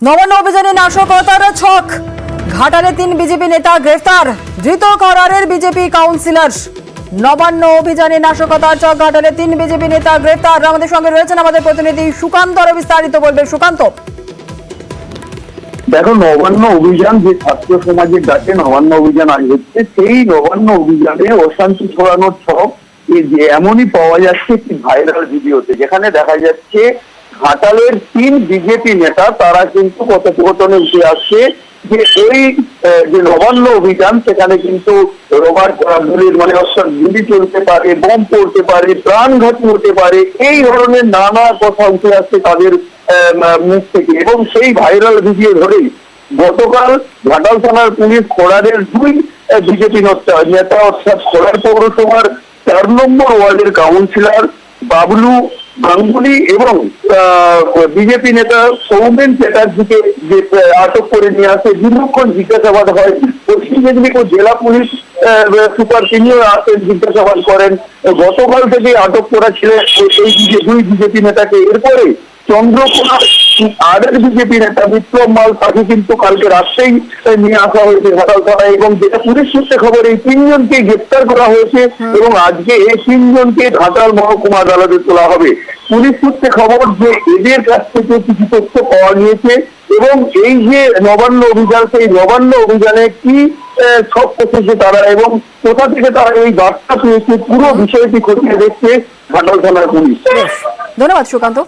নবান্ন অভিযানে নাশকতার ছক, ঘাটালে 3 বিজেপি নেতা গ্রেফতার, ধৃত করারের বিজেপি কাউন্সিলর। নবান্ন অভিযানে নাশকতার ছক, ঘাটালে 3 বিজেপি নেতা গ্রেফতার। আমাদের সঙ্গে রয়েছেন আমাদের প্রতিনিধি সুকান্ত, আরো বিস্তারিত বলবে সুকান্ত। দেখো, নবান্ন অভিযান যে ছাত্র সমাজের ডাকে নবান্ন অভিযান আজ হচ্ছে, সেই নবান্ন অভিযানে অশান্তি ছড়ানোর ছক যে এমনই পাওয়া যাচ্ছে একটি ভাইরাল ভিডিওতে, যেখানে দেখা যাচ্ছে ঘাটালের 3 বিজেপি নেতা তারা কিন্তু কথোপকথনে উঠে আসছে যে এই যে নবান্ন অভিযান, সেখানে কিন্তু রোবার গুলির মানে গুলি চলতে পারে, বোম পড়তে পারে, প্রাণঘাতী হতে পারে, এই ধরনের নানা কথা উঠে আসছে তাদের মুখ থেকে। এবং সেই ভাইরাল ভিডিও ধরেই গতকাল ঘাটাল থানার পুলিশ খোড়ারের 2 বিজেপি নেতা অর্থাৎ খোড়ার পৌরসভার 4 নম্বর ওয়ার্ডের কাউন্সিলর বাবলু গাঙ্গুলি এবং বিজেপি নেতা সৌমেন চ্যাটার্জিকে যে আটক করে নিয়ে আসে, দীর্ঘক্ষণ জিজ্ঞাসাবাদ হয়। পশ্চিম মেদিনীপুর জেলা পুলিশ সুপার তিনিও আসেন, জিজ্ঞাসাবাদ করেন। গতকাল থেকে আটক করা ছিল এই 2 বিজেপি নেতাকে। এরপরে চন্দ্রকোনা আরেক বিজেপি নেতা বিপ্লব মাল, তাকে কিন্তু কালকে রাত্রেই নিয়ে আসা হয়েছে ঘাটাল থানায়। এবং যেটা পুলিশ সূত্রে খবর, এই 3 জনকে গ্রেপ্তার করা হয়েছে এবং আজকে এই 3 জনকে ঘাটাল মহকুমা আদালতে তোলা হবে। পুলিশ সূত্রে খবর যে এদের কাছ থেকে কিছু তথ্য পাওয়া গিয়েছে এবং এই যে নবান্ন অভিযান, সেই নবান্ন অভিযানে কি সব করতেছে তারা এবং কোথা থেকে তারা এই বার্তা পেয়েছে, পুরো বিষয়টি খতিয়ে দেখছে ঘাটাল থানার পুলিশ। ধন্যবাদ সুকান্ত।